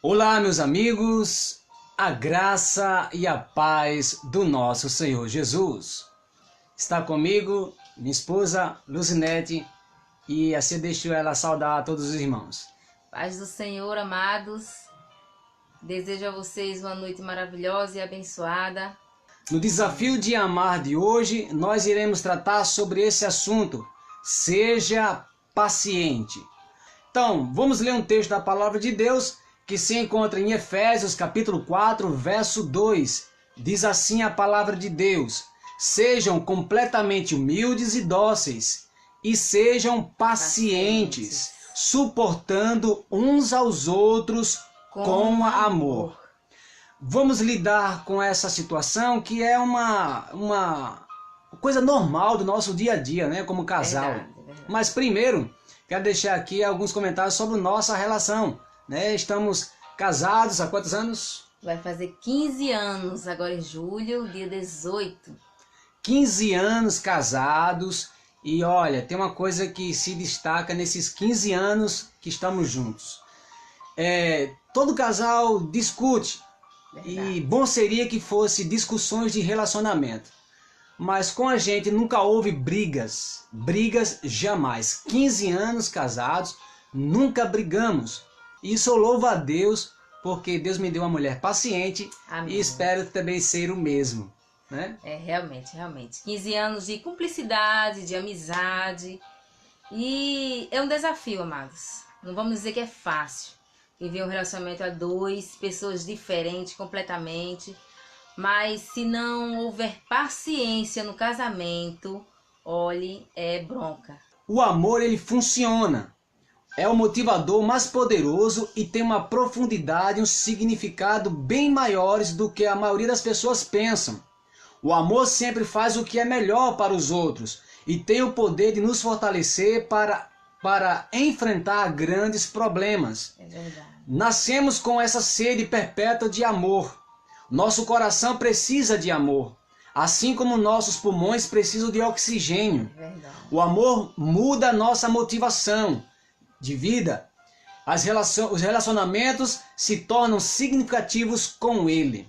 Olá, meus amigos, a graça e a paz do nosso Senhor Jesus. Está comigo minha esposa Luzinete e assim deixo ela saudar a todos os irmãos. Paz do Senhor, amados. Desejo a vocês uma noite maravilhosa e abençoada. No desafio de amar de hoje, nós iremos tratar sobre esse assunto. Seja paciente. Então, vamos ler um texto da palavra de Deus que se encontra em Efésios capítulo 4, verso 2. Diz assim a palavra de Deus: sejam completamente humildes e dóceis, e sejam pacientes, suportando uns aos outros com amor. Vamos lidar com essa situação que é uma coisa normal do nosso dia a dia, né, como casal. Verdade. Mas primeiro, quero deixar aqui alguns comentários sobre nossa relação. Estamos casados há quantos anos? Vai fazer 15 anos agora em julho, dia 18. 15 anos casados. E olha, tem uma coisa que se destaca nesses 15 anos que estamos juntos. Todo casal discute. Verdade. E bom seria que fosse discussões de relacionamento. Mas com a gente nunca houve brigas. Brigas jamais. 15 anos casados, nunca brigamos. E isso eu louvo a Deus, porque Deus me deu uma mulher paciente. Amém. E espero também ser o mesmo, né? Realmente. 15 anos de cumplicidade, de amizade. E é um desafio, amados. Não vamos dizer que é fácil viver um relacionamento a dois, pessoas diferentes completamente. Mas se não houver paciência no casamento, olhe, é bronca. O amor, ele funciona. É o motivador mais poderoso e tem uma profundidade e um significado bem maiores do que a maioria das pessoas pensam. O amor sempre faz o que é melhor para os outros e tem o poder de nos fortalecer para enfrentar grandes problemas. É verdade. Nascemos com essa sede perpétua de amor. Nosso coração precisa de amor, assim como nossos pulmões precisam de oxigênio. É verdade. O amor muda a nossa motivação de vida. Os relacionamentos se tornam significativos com ele.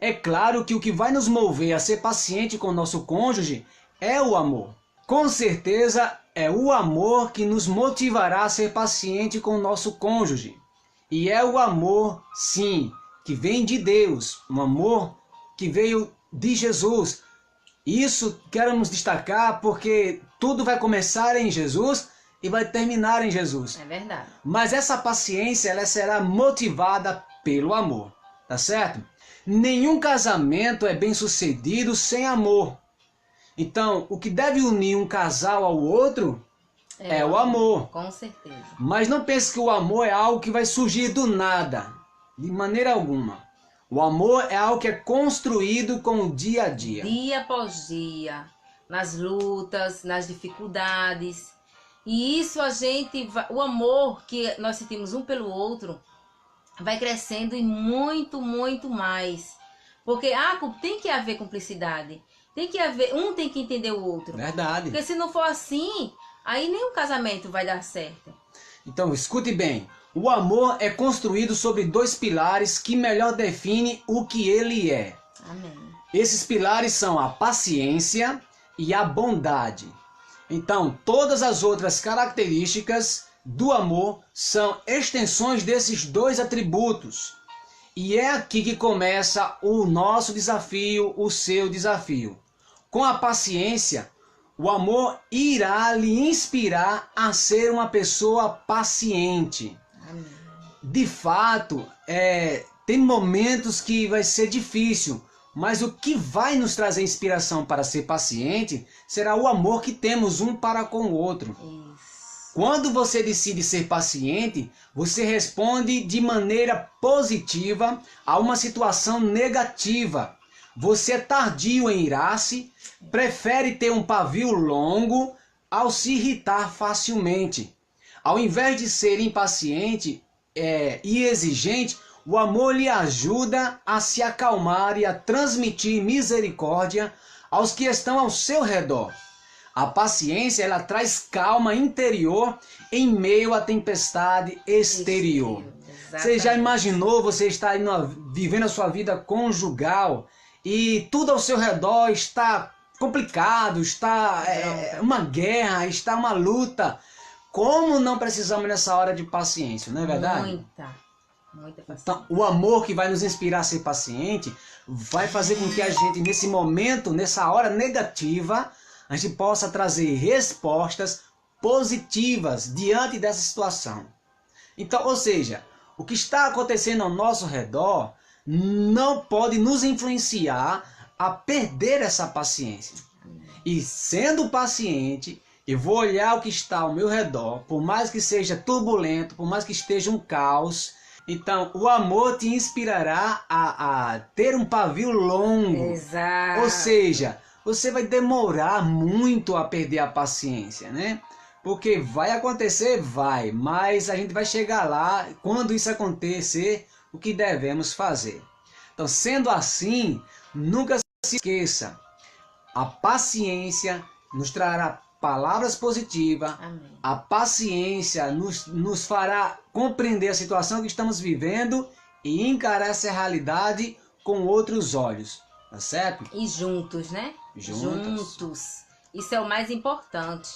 É claro que o que vai nos mover a ser paciente com o nosso cônjuge é o amor. Com certeza é o amor que nos motivará a ser paciente com o nosso cônjuge. E é o amor, sim, que vem de Deus, um amor que veio de Jesus. Isso queremos destacar porque tudo vai começar em Jesus e vai terminar em Jesus. É verdade. Mas essa paciência, ela será motivada pelo amor, tá certo? Nenhum casamento é bem sucedido sem amor. Então, o que deve unir um casal ao outro é o amor. Com certeza. Mas não pense que o amor é algo que vai surgir do nada, de maneira alguma. O amor é algo que é construído com o dia a dia. Dia após dia, nas lutas, nas dificuldades. E isso o amor que nós sentimos um pelo outro vai crescendo e muito, muito mais. Porque tem que haver cumplicidade. Tem que haver, um tem que entender o outro. Verdade. Porque se não for assim, aí nenhum casamento vai dar certo. Então, escute bem. O amor é construído sobre dois pilares que melhor definem o que ele é. Amém. Esses pilares são a paciência e a bondade. Então, todas as outras características do amor são extensões desses dois atributos. E é aqui que começa o nosso desafio, o seu desafio. Com a paciência, o amor irá lhe inspirar a ser uma pessoa paciente. Amém. De fato, tem momentos que vai ser difícil, mas o que vai nos trazer inspiração para ser paciente será o amor que temos um para com o outro. Isso. Quando você decide ser paciente, você responde de maneira positiva a uma situação negativa. Você é tardio em irar-se, prefere ter um pavio longo ao se irritar facilmente. Ao invés de ser impaciente e exigente, o amor lhe ajuda a se acalmar e a transmitir misericórdia aos que estão ao seu redor. A paciência, ela traz calma interior em meio à tempestade exterior. Você já imaginou você estar aí vivendo a sua vida conjugal e tudo ao seu redor está complicado, está uma guerra, está uma luta. Como não precisamos nessa hora de paciência, não é verdade? Muita paciência. Então, o amor que vai nos inspirar a ser paciente vai fazer com que a gente, nesse momento, nessa hora negativa, a gente possa trazer respostas positivas diante dessa situação. Então, ou seja, o que está acontecendo ao nosso redor não pode nos influenciar a perder essa paciência. E sendo paciente, eu vou olhar o que está ao meu redor, por mais que seja turbulento, por mais que esteja um caos. Então, o amor te inspirará a ter um pavio longo. Exato. Ou seja, você vai demorar muito a perder a paciência, né? Porque vai acontecer, vai, mas a gente vai chegar lá, quando isso acontecer, o que devemos fazer. Então, sendo assim, nunca se esqueça, a paciência nos trará palavras positivas. Amém. A paciência nos fará compreender a situação que estamos vivendo e encarar essa realidade com outros olhos, tá certo? E juntos, né? Juntos. Isso é o mais importante.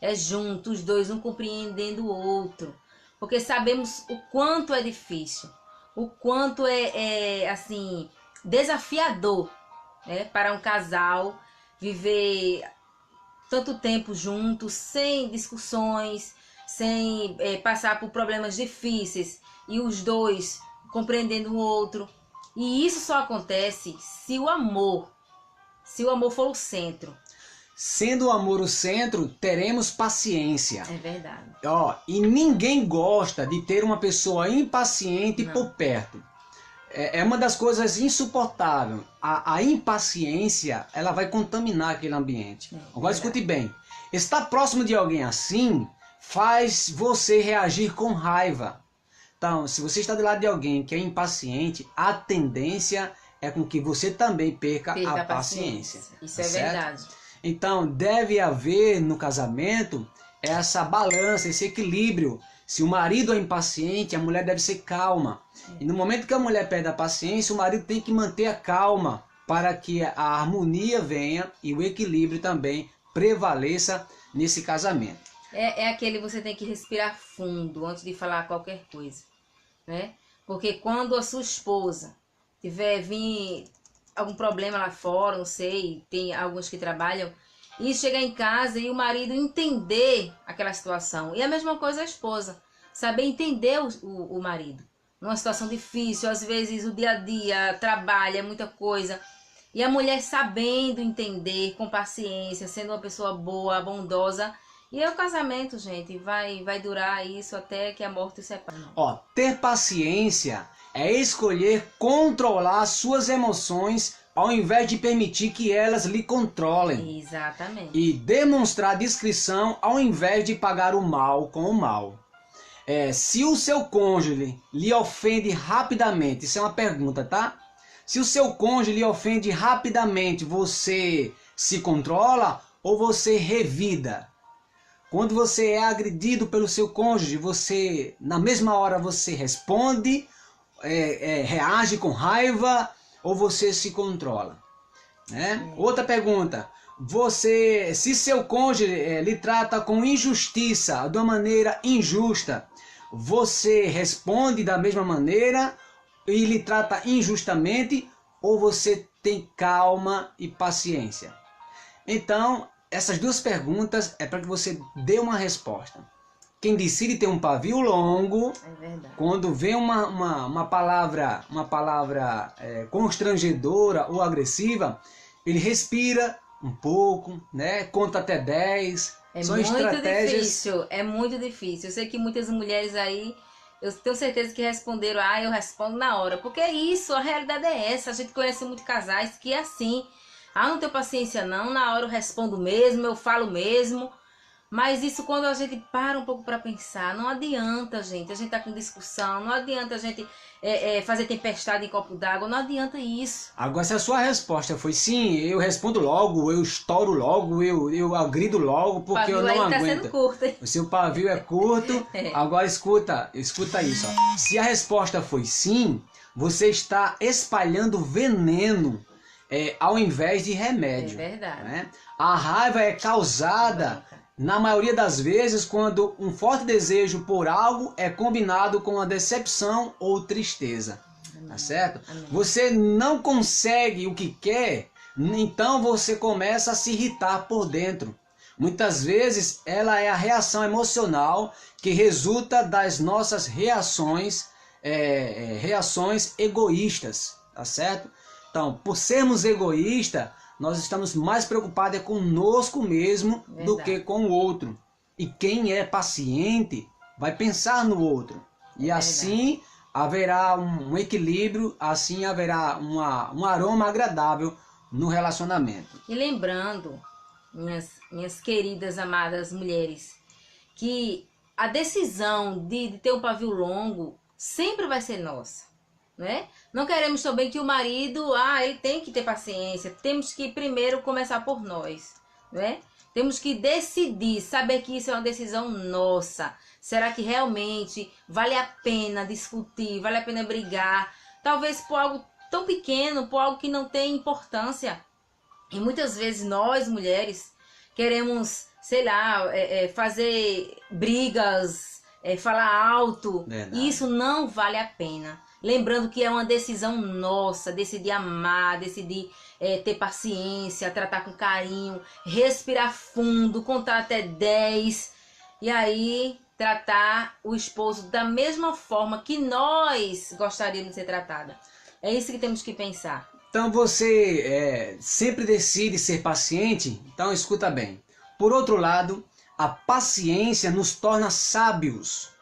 É juntos, os dois, um compreendendo o outro. Porque sabemos o quanto é difícil, o quanto é assim, desafiador, né, para um casal viver tanto tempo juntos, sem discussões, sem passar por problemas difíceis, e os dois compreendendo o outro. E isso só acontece se o amor for o centro. Sendo o amor o centro, teremos paciência. É verdade. E ninguém gosta de ter uma pessoa impaciente Não. por perto. É uma das coisas insuportáveis. A impaciência, ela vai contaminar aquele ambiente. Agora escute bem. Estar próximo de alguém assim faz você reagir com raiva. Então, se você está do lado de alguém que é impaciente, a tendência é com que você também perca a paciência. Isso tá é certo? verdade. Então, deve haver no casamento essa balança, esse equilíbrio. Se o marido é impaciente, a mulher deve ser calma. E no momento que a mulher perde a paciência, o marido tem que manter a calma para que a harmonia venha e o equilíbrio também prevaleça nesse casamento. É aquele você tem que respirar fundo antes de falar qualquer coisa, né? Porque quando a sua esposa tiver algum problema lá fora, não sei, tem alguns que trabalham, e chegar em casa e o marido entender aquela situação. E a mesma coisa a esposa, saber entender o marido. Numa situação difícil, às vezes o dia a dia, trabalha, muita coisa. E a mulher sabendo entender, com paciência, sendo uma pessoa boa, bondosa. E o casamento, gente, vai durar isso até que a morte os separe. Ter paciência é escolher controlar suas emoções ao invés de permitir que elas lhe controlem. Exatamente. E demonstrar discrição ao invés de pagar o mal com o mal. Se o seu cônjuge lhe ofende rapidamente, isso é uma pergunta, tá? Se o seu cônjuge lhe ofende rapidamente, você se controla ou você revida? Quando você é agredido pelo seu cônjuge, você, na mesma hora, você responde, reage com raiva ou você se controla? Né? Outra pergunta. Se seu cônjuge lhe trata com injustiça, de uma maneira injusta, você responde da mesma maneira e lhe trata injustamente ou você tem calma e paciência? Então, essas duas perguntas é para que você dê uma resposta. Quem decide ter um pavio longo, quando vê uma palavra constrangedora ou agressiva, ele respira um pouco, né? Conta até 10. São estratégias. Difícil, é muito difícil. Eu sei que muitas mulheres aí, eu tenho certeza que responderam, eu respondo na hora. Porque é isso, a realidade é essa. A gente conhece muitos casais que é assim. Não tenho paciência não, na hora eu respondo mesmo, eu falo mesmo. Mas isso quando a gente para um pouco para pensar, não adianta, gente, a gente tá com discussão, não adianta a gente fazer tempestade em copo d'água, não adianta isso. Agora, se a sua resposta foi sim, eu respondo logo, eu estouro logo, eu agrido logo, porque eu não tá sendo aguento. curto, hein? O seu pavio é curto. Agora escuta isso. Ó. Se a resposta foi sim, você está espalhando veneno ao invés de remédio. É verdade. Né? A raiva é causada, na maioria das vezes, quando um forte desejo por algo é combinado com uma decepção ou tristeza. Tá certo? Amém. Você não consegue o que quer, então você começa a se irritar por dentro. Muitas vezes ela é a reação emocional que resulta das nossas reações egoístas, tá certo? Então, por sermos egoístas, nós estamos mais preocupados conosco mesmo do que com o outro. E quem é paciente vai pensar no outro. E assim haverá um equilíbrio, assim haverá um aroma agradável no relacionamento. E lembrando, minhas queridas, amadas mulheres, que a decisão de ter um pavio longo sempre vai ser nossa, né? Não queremos também que o marido, ele tem que ter paciência. Temos que primeiro começar por nós, né? Temos que decidir, saber que isso é uma decisão nossa. Será que realmente vale a pena discutir, vale a pena brigar? Talvez por algo tão pequeno, por algo que não tem importância. E muitas vezes nós, mulheres, queremos, sei lá, fazer brigas, falar alto. E isso não vale a pena. Lembrando que é uma decisão nossa, decidir amar, decidir ter paciência, tratar com carinho, respirar fundo, contar até 10. E aí tratar o esposo da mesma forma que nós gostaríamos de ser tratada. É isso que temos que pensar. Então você sempre decide ser paciente? Então escuta bem. Por outro lado, a paciência nos torna sábios.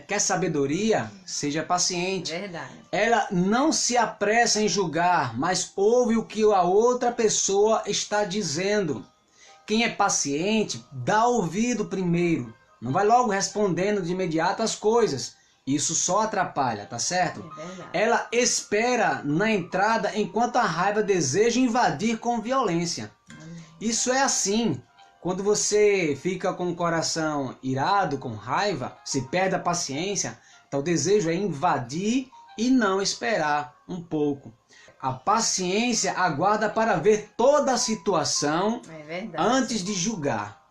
Quer sabedoria? Seja paciente. Verdade. Ela não se apressa em julgar, mas ouve o que a outra pessoa está dizendo. Quem é paciente, dá ouvido primeiro. Não vai logo respondendo de imediato as coisas. Isso só atrapalha, tá certo? É verdade. Ela espera na entrada enquanto a raiva deseja invadir com violência. Isso é assim. Quando você fica com o coração irado, com raiva, se perde a paciência, então o desejo é invadir e não esperar um pouco. A paciência aguarda para ver toda a situação antes de julgar.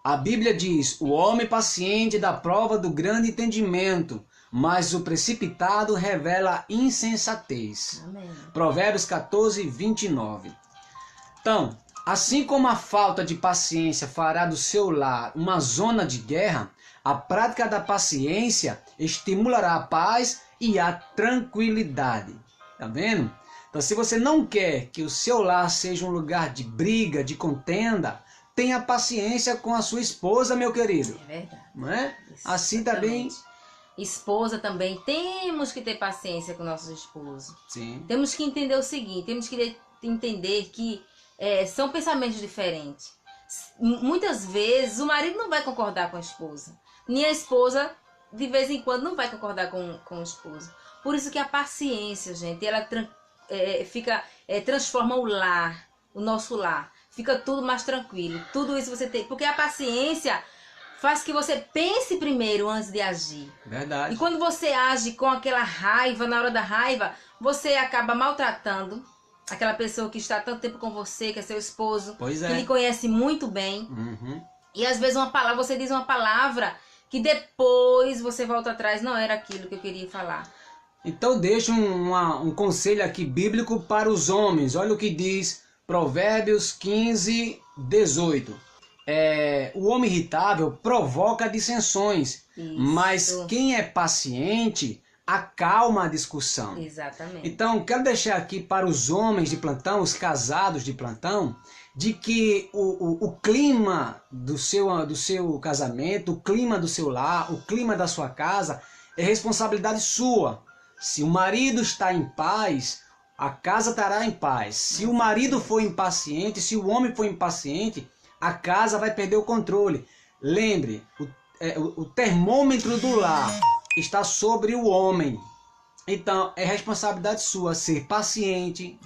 A Bíblia diz: o homem paciente dá prova do grande entendimento, mas o precipitado revela insensatez. Amém. Provérbios 14, 29. Então, assim como a falta de paciência fará do seu lar uma zona de guerra, a prática da paciência estimulará a paz e a tranquilidade. Tá vendo? Então, se você não quer que o seu lar seja um lugar de briga, de contenda, tenha paciência com a sua esposa, meu querido. É verdade. Não é? Assim também. Esposa também, temos que ter paciência com nossos esposos. Sim. Temos que entender o seguinte, temos que entender que são pensamentos diferentes. Muitas vezes o marido não vai concordar com a esposa. Nem a esposa, de vez em quando, não vai concordar com o esposo. Por isso que a paciência, gente, ela transforma o lar, o nosso lar. Fica tudo mais tranquilo. Tudo isso você tem. Porque a paciência faz que você pense primeiro antes de agir. Verdade. E quando você age com aquela raiva, na hora da raiva, você acaba maltratando aquela pessoa que está há tanto tempo com você, que é seu esposo, Pois é. que lhe conhece muito bem. Uhum. E às vezes você diz uma palavra que depois você volta atrás, não era aquilo que eu queria falar. Então deixa um conselho aqui bíblico para os homens. Olha o que diz Provérbios 15, 18. O homem irritável provoca dissensões, Isso. mas quem é paciente acalma a discussão. Exatamente. Então, quero deixar aqui para os homens de plantão, os casados de plantão, de que o clima do seu casamento, o clima do seu lar, o clima da sua casa é responsabilidade sua. Se o marido está em paz, a casa estará em paz. Se o marido for impaciente, se o homem for impaciente, a casa vai perder o controle. lembre, o termômetro do lar está sobre o homem. Então, é responsabilidade sua ser paciente,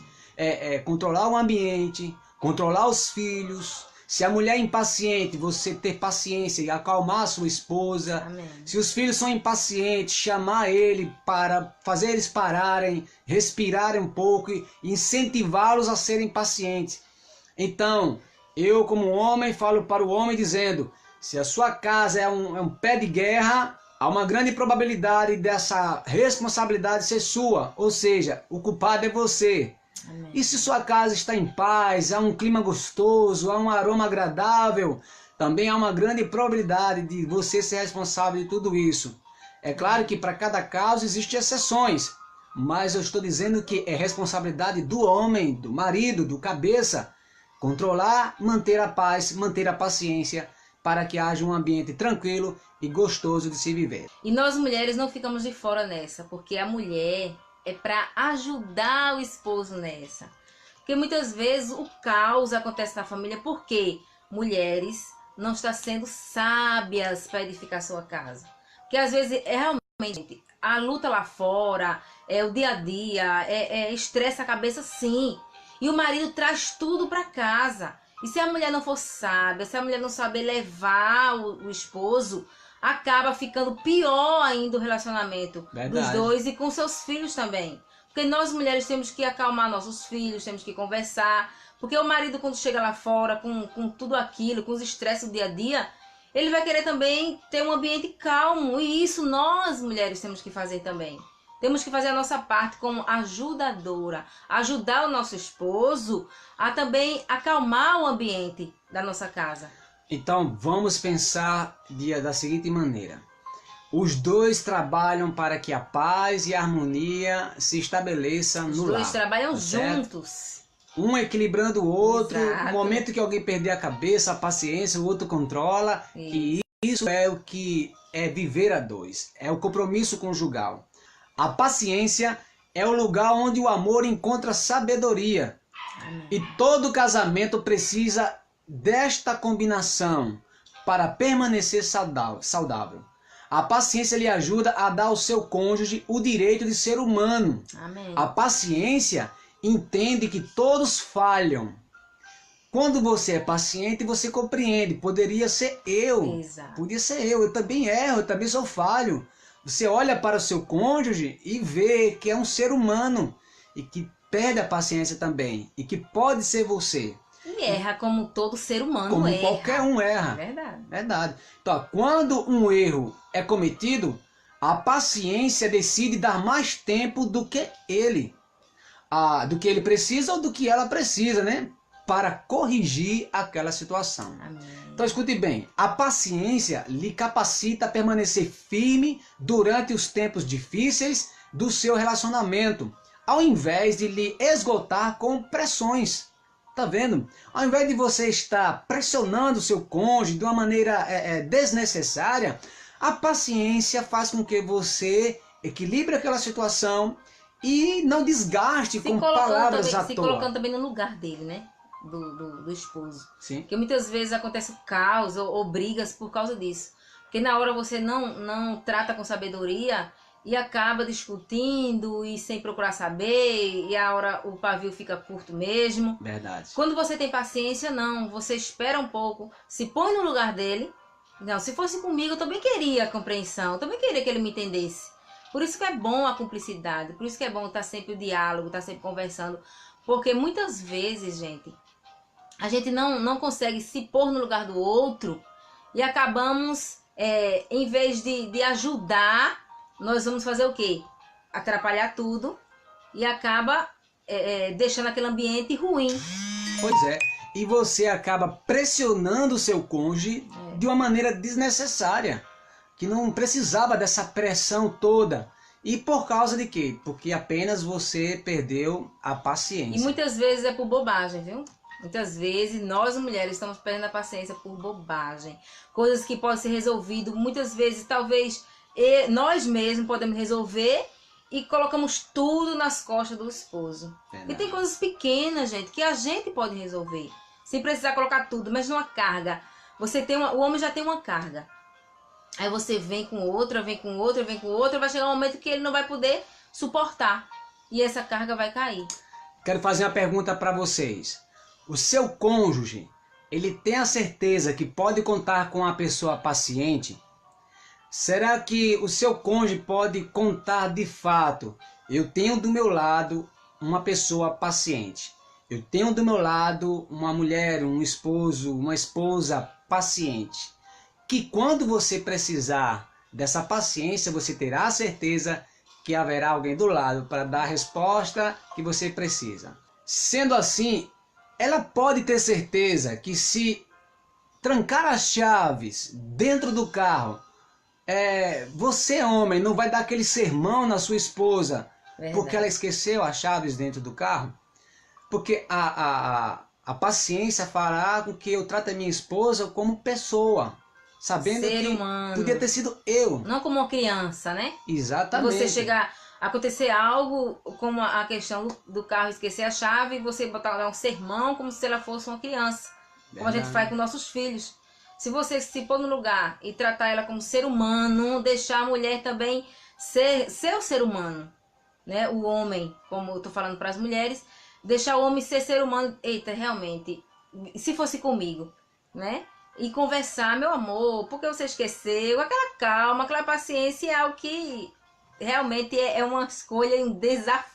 controlar o ambiente, controlar os filhos. Se a mulher é impaciente, você ter paciência e acalmar a sua esposa. Amém. Se os filhos são impacientes, chamar ele para fazer eles pararem, respirarem um pouco e incentivá-los a serem pacientes. Então, eu como homem falo para o homem dizendo, se a sua casa é um pé de guerra, há uma grande probabilidade dessa responsabilidade ser sua, ou seja, o culpado é você. Amém. E se sua casa está em paz, há um clima gostoso, há um aroma agradável, também há uma grande probabilidade de você ser responsável de tudo isso. É claro que para cada caso existem exceções, mas eu estou dizendo que é responsabilidade do homem, do marido, do cabeça, controlar, manter a paz, manter a paciência, para que haja um ambiente tranquilo e gostoso de se viver. E nós mulheres não ficamos de fora nessa, porque a mulher é para ajudar o esposo nessa. Porque muitas vezes o caos acontece na família porque mulheres não estão sendo sábias para edificar sua casa. Porque às vezes é realmente a luta lá fora, o dia a dia, estressa a cabeça sim. E o marido traz tudo para casa. E se a mulher não for sábia, se a mulher não saber levar o esposo, acaba ficando pior ainda o relacionamento dos dois e com seus filhos também. Porque nós mulheres temos que acalmar nossos filhos, temos que conversar. Porque o marido quando chega lá fora com tudo aquilo, com os estresses do dia a dia, ele vai querer também ter um ambiente calmo. E isso nós mulheres temos que fazer também. Temos que fazer a nossa parte como ajudadora, ajudar o nosso esposo a também acalmar o ambiente da nossa casa. Então, vamos pensar da seguinte maneira. Os dois trabalham para que a paz e a harmonia se estabeleça no lar. Os dois trabalham certo? juntos. Um equilibrando o outro. Exato. No momento que alguém perder a cabeça, a paciência, o outro controla. E isso é o que é viver a dois. É o compromisso conjugal. A paciência é o lugar onde o amor encontra sabedoria. Amém. E todo casamento precisa desta combinação para permanecer saudável. A paciência lhe ajuda a dar ao seu cônjuge o direito de ser humano. Amém. A paciência entende que todos falham. Quando você é paciente, você compreende. Poderia ser eu. Exato. Podia ser eu também erro, eu também sou falho. Você olha para o seu cônjuge e vê que é um ser humano e que perde a paciência também e que pode ser você. E erra como todo ser humano Como erra. qualquer um erra. Verdade. Verdade. Então, quando um erro é cometido, a paciência decide dar mais tempo do que ele. Do que ele precisa ou do que ela precisa, né? Para corrigir aquela situação. Amém. Então escute bem, a paciência lhe capacita a permanecer firme durante os tempos difíceis do seu relacionamento, ao invés de lhe esgotar com pressões. Tá vendo? Ao invés de você estar pressionando o seu cônjuge de uma maneira desnecessária, a paciência faz com que você equilibre aquela situação e não desgaste com palavras à toa. Se colocando também no lugar dele, né? Do esposo. Sim. Porque muitas vezes acontece caos ou brigas por causa disso. Porque na hora você não trata com sabedoria e acaba discutindo e sem procurar saber, e a hora o pavio fica curto mesmo. Verdade. Quando você tem paciência, não, você espera um pouco, se põe no lugar dele. Não, se fosse comigo, eu também queria a compreensão, eu também queria que ele me entendesse. Por isso que é bom a cumplicidade, por isso que é bom estar sempre o diálogo, estar sempre conversando. Porque muitas vezes, gente, a gente não consegue se pôr no lugar do outro e acabamos, em vez de ajudar, nós vamos fazer o quê? Atrapalhar tudo e acaba deixando aquele ambiente ruim. Pois é, e você acaba pressionando o seu cônjuge de uma maneira desnecessária, que não precisava dessa pressão toda. E por causa de quê? Porque apenas você perdeu a paciência. E muitas vezes é por bobagem, viu? Muitas vezes nós mulheres estamos perdendo a paciência por bobagem. Coisas que podem ser resolvidas, muitas vezes talvez nós mesmos podemos resolver e colocamos tudo nas costas do esposo. Verdade. E tem coisas pequenas, gente, que a gente pode resolver. Sem precisar colocar tudo, mas numa carga O homem já tem uma carga. Aí você vem com outra, vem com outra, vem com outra, vai chegar um momento que ele não vai poder suportar. E essa carga vai cair. Quero fazer uma pergunta para vocês. O seu cônjuge, ele tem a certeza que pode contar com uma pessoa paciente? Será que o seu cônjuge pode contar de fato? Eu tenho do meu lado uma pessoa paciente. Eu tenho do meu lado uma mulher, um esposo, uma esposa paciente. Que quando você precisar dessa paciência, você terá a certeza que haverá alguém do lado para dar a resposta que você precisa. Sendo assim, ela pode ter certeza que se trancar as chaves dentro do carro, você, homem, não vai dar aquele sermão na sua esposa. Verdade. Porque ela esqueceu as chaves dentro do carro. Porque a paciência fará com que eu trate a minha esposa como pessoa. Sabendo Ser que humano. podia ter sido eu. Não como uma criança, né? Exatamente. Você chegar a acontecer algo, como a questão do carro esquecer a chave, e você botar um sermão como se ela fosse uma criança. Como a gente faz com nossos filhos. Se você se pôr no lugar e tratar ela como ser humano, deixar a mulher também ser o ser humano, né? O homem, como eu tô falando para as mulheres, deixar o homem ser humano. Eita, realmente, se fosse comigo, né? E conversar, meu amor, por que você esqueceu? Aquela calma, aquela paciência é algo que realmente é uma escolha e um desafio.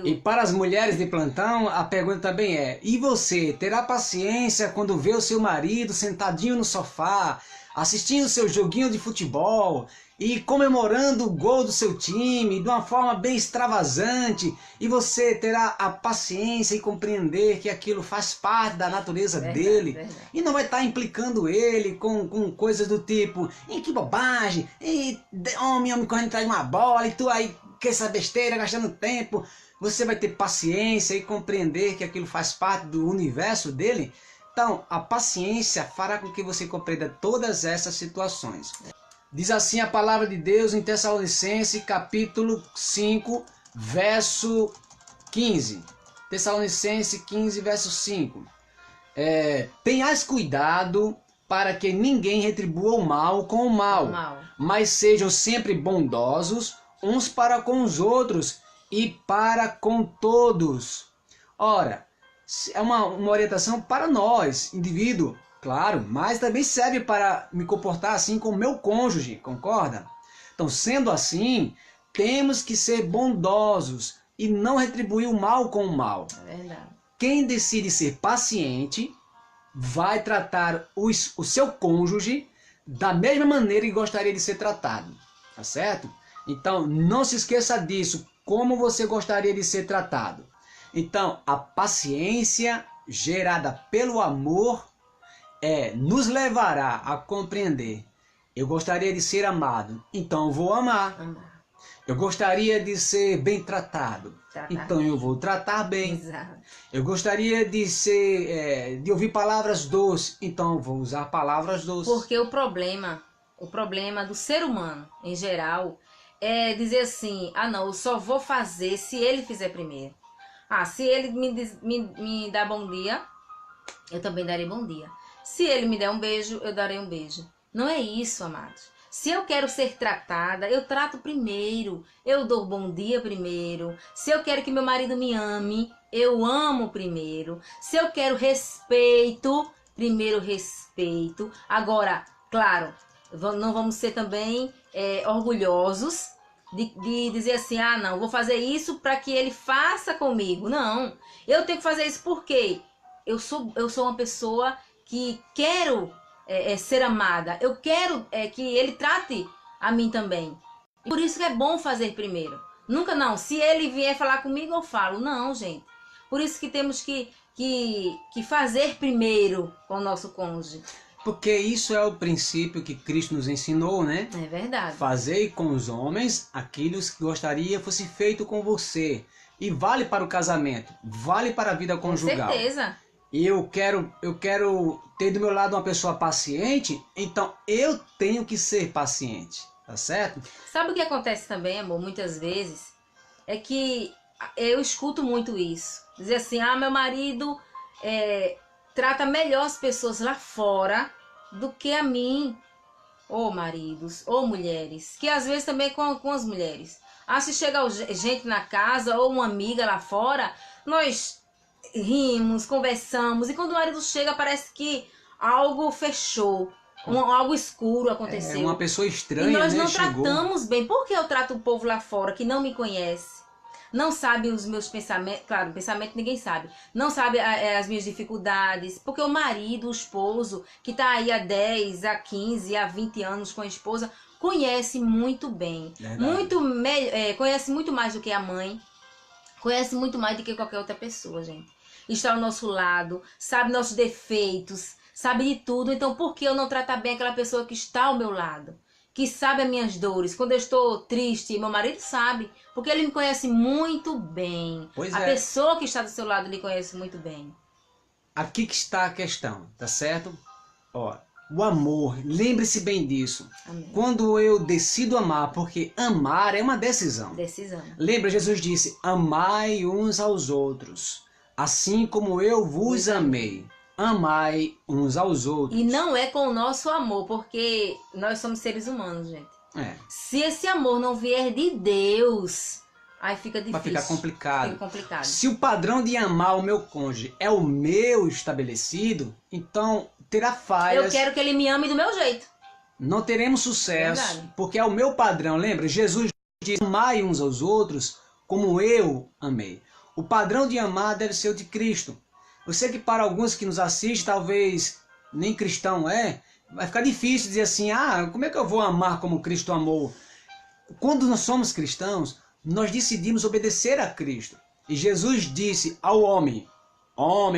E para as mulheres de plantão, a pergunta também é: e você terá paciência quando vê o seu marido sentadinho no sofá, assistindo seu joguinho de futebol e comemorando o gol do seu time de uma forma bem extravasante, e você terá a paciência e compreender que aquilo faz parte da natureza dele, verdade. E não vai estar implicando ele com coisas do tipo: e que bobagem, e homem correndo atrás de uma bola, e tu aí com essa besteira, gastando tempo. Você vai ter paciência e compreender que aquilo faz parte do universo dele. Então, a paciência fará com que você compreenda todas essas situações. Diz assim a palavra de Deus em Tessalonicenses, capítulo 5, verso 15. Tessalonicenses 15, verso 5. Tenhais cuidado para que ninguém retribua o mal com o mal, mas sejam sempre bondosos uns para com os outros e para com todos. Ora, é uma orientação para nós, indivíduo, claro, mas também serve para me comportar assim com o meu cônjuge, concorda? Então, sendo assim, temos que ser bondosos e não retribuir o mal com o mal. É verdade. Quem decide ser paciente vai tratar o seu cônjuge da mesma maneira que gostaria de ser tratado, tá certo? Então, não se esqueça disso, como você gostaria de ser tratado. Então, a paciência gerada pelo amor nos levará a compreender: eu gostaria de ser amado, então eu vou amar. Eu gostaria de ser bem tratado, então eu vou tratar bem. Exato. Eu gostaria de de ouvir palavras doces, então eu vou usar palavras doces. Porque o problema do ser humano em geral é dizer assim: ah não, eu só vou fazer se ele fizer primeiro. Ah, se ele me dá bom dia, eu também darei bom dia. Se ele me der um beijo, eu darei um beijo. Não é isso, amados. Se eu quero ser tratada, eu trato primeiro. Eu dou bom dia primeiro. Se eu quero que meu marido me ame, eu amo primeiro. Se eu quero respeito, primeiro respeito. Agora, claro, não vamos ser também orgulhosos de dizer assim: ah não, vou fazer isso para que ele faça comigo. Não, eu tenho que fazer isso porque eu sou uma pessoa que quero ser amada. Eu quero que ele trate a mim também. E por isso que é bom fazer primeiro. Nunca não, se ele vier falar comigo eu falo. Não, gente. Por isso que temos que fazer primeiro com o nosso cônjuge. Porque isso é o princípio que Cristo nos ensinou, né? É verdade. Fazei com os homens aquilo que gostaria fosse feito com você. E vale para o casamento, vale para a vida conjugal. Com certeza. E eu quero ter do meu lado uma pessoa paciente, então eu tenho que ser paciente, tá certo? Sabe o que acontece também, amor, muitas vezes? É que eu escuto muito isso. Dizer assim: ah, meu marido trata melhor as pessoas lá fora do que a mim. Ou maridos, ou mulheres, que às vezes também com as mulheres. Se chega gente na casa ou uma amiga lá fora, nós rimos, conversamos, e quando o marido chega parece que algo fechou, algo escuro aconteceu. Uma pessoa estranha, e nós né, não chegou. tratamos bem. Por que eu trato o povo lá fora que não me conhece? Não sabe os meus pensamentos, claro, pensamento ninguém sabe. Não sabe as minhas dificuldades. Porque o marido, o esposo, que está aí há 10, há 15, há 20 anos com a esposa, conhece muito bem. Conhece muito mais do que a mãe. Conhece muito mais do que qualquer outra pessoa, gente. Está ao nosso lado, sabe nossos defeitos, sabe de tudo. Então, por que eu não tratar bem aquela pessoa que está ao meu lado? Que sabe as minhas dores. Quando eu estou triste, meu marido sabe. Porque ele me conhece muito bem. Pois a pessoa que está do seu lado lhe conhece muito bem. Aqui que está a questão, tá certo? Ó, o amor, lembre-se bem disso. Amém. Quando eu decido amar, porque amar é uma decisão. Decisão. Lembra, Jesus disse, amai uns aos outros, assim como eu vos amei. Amai uns aos outros. E não é com o nosso amor, porque nós somos seres humanos, gente. Se esse amor não vier de Deus, aí fica difícil. Vai ficar complicado. Fica complicado. Se o padrão de amar o meu cônjuge é o meu estabelecido, então terá falhas. Eu quero que ele me ame do meu jeito. Não teremos sucesso, Verdade. porque é o meu padrão. Lembra? Jesus disse, amai uns aos outros como eu amei. O padrão de amar deve ser o de Cristo. Eu sei que para alguns que nos assistem, talvez nem cristão vai ficar difícil dizer assim, como é que eu vou amar como Cristo amou? Quando nós somos cristãos, nós decidimos obedecer a Cristo. E Jesus disse ao homem,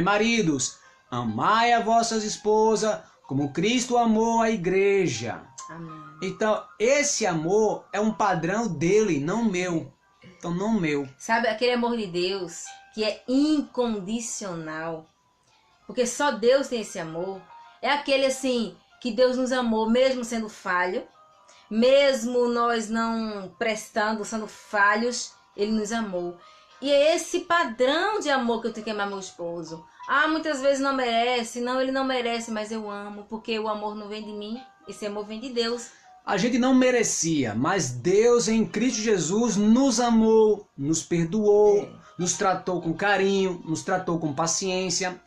maridos, amai a vossas esposas como Cristo amou a igreja. Amém. Então, esse amor é um padrão dele, não meu. Então, não meu. Sabe aquele amor de Deus que é incondicional? Porque só Deus tem esse amor. É aquele assim, que Deus nos amou mesmo sendo falho, mesmo nós não prestando, sendo falhos, Ele nos amou. E é esse padrão de amor que eu tenho que amar meu esposo. Muitas vezes não merece, não, ele não merece, mas eu amo, porque o amor não vem de mim, esse amor vem de Deus. A gente não merecia, mas Deus em Cristo Jesus nos amou, nos perdoou, nos tratou com carinho, nos tratou com paciência.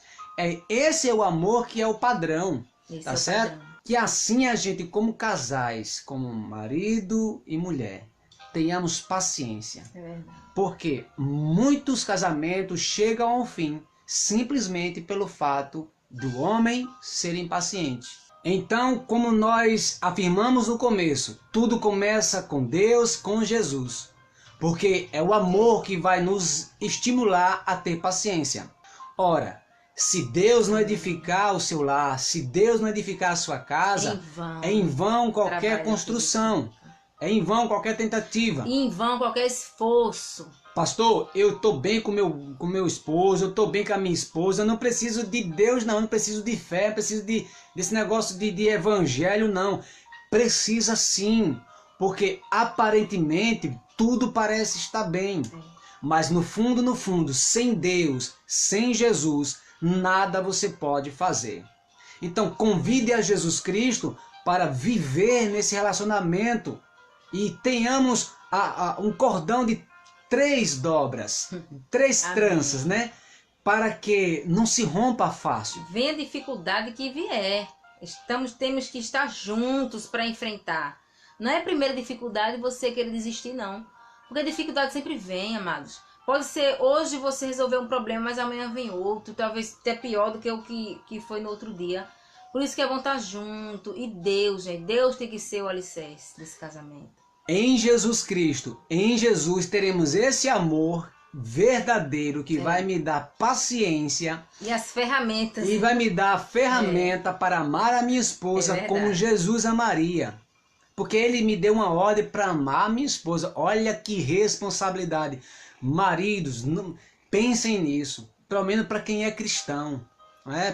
Esse é o amor que é o padrão, tá certo? Que assim a gente, como casais, como marido e mulher, tenhamos paciência. É verdade. Porque muitos casamentos chegam ao fim simplesmente pelo fato do homem ser impaciente. Então, como nós afirmamos no começo, tudo começa com Deus, com Jesus. Porque é o amor que vai nos estimular a ter paciência. Ora, se Deus não edificar o seu lar, se Deus não edificar a sua casa, é em vão qualquer construção, é em vão qualquer tentativa. E em vão qualquer esforço. Pastor, eu estou bem com meu esposo, eu estou bem com a minha esposa, eu não preciso de Deus não preciso de fé, não preciso desse negócio de evangelho não. Precisa sim, porque aparentemente tudo parece estar bem. Mas no fundo, sem Deus, sem Jesus, nada você pode fazer. Então convide a Jesus Cristo para viver nesse relacionamento e tenhamos um cordão de 3 dobras, 3 tranças, né? Para que não se rompa fácil. Venha a dificuldade que vier, temos que estar juntos para enfrentar. Não é a primeira dificuldade você querer desistir, não. Porque a dificuldade sempre vem, amados. Pode ser hoje você resolver um problema, mas amanhã vem outro, talvez até pior do que o que foi no outro dia. Por isso que é bom estar junto. E Deus, gente, Deus tem que ser o alicerce desse casamento. Em Jesus Cristo, em Jesus teremos esse amor verdadeiro que vai me dar paciência. E as ferramentas. E vai me dar a ferramenta para amar a minha esposa como Jesus amaria. Porque ele me deu uma ordem para amar a minha esposa. Olha que responsabilidade. Maridos, pensem nisso. Pelo menos para quem é cristão.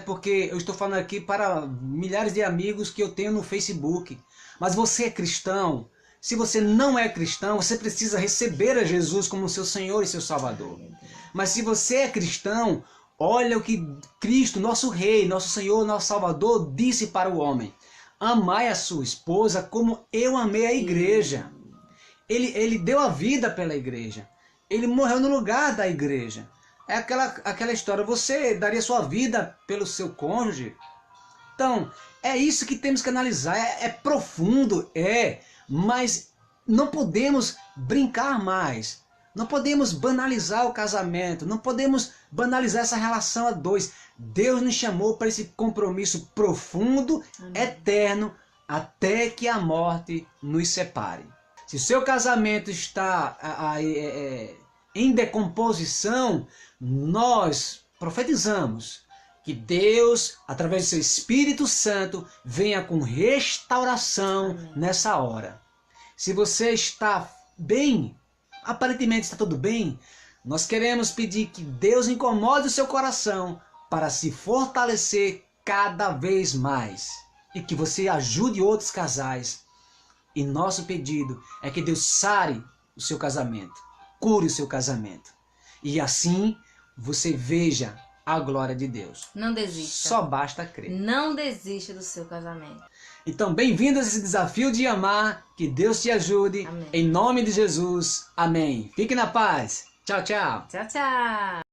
Porque eu estou falando aqui para milhares de amigos que eu tenho no Facebook. Mas você é cristão? Se você não é cristão, você precisa receber a Jesus como seu Senhor e seu Salvador. Mas se você é cristão, olha o que Cristo, nosso Rei, nosso Senhor, nosso Salvador, disse para o homem. amai a sua esposa como eu amei a igreja. Ele deu a vida pela igreja. Ele morreu no lugar da igreja. É aquela história, você daria sua vida pelo seu cônjuge? Então, é isso que temos que analisar. É profundo, mas não podemos brincar mais. Não podemos banalizar o casamento. Não podemos banalizar essa relação a dois. Deus nos chamou para esse compromisso profundo, eterno, até que a morte nos separe. Se o seu casamento está em decomposição, nós profetizamos que Deus, através do seu Espírito Santo, venha com restauração nessa hora. Se você está bem, aparentemente está tudo bem, nós queremos pedir que Deus incomode o seu coração para se fortalecer cada vez mais e que você ajude outros casais. E nosso pedido é que Deus sare o seu casamento, cure o seu casamento. E assim você veja a glória de Deus. Não desista. Só basta crer. Não desista do seu casamento. Então, bem-vindos a esse desafio de amar. Que Deus te ajude. Amém. Em nome de Jesus. Amém. Fique na paz. Tchau, tchau. Tchau, tchau.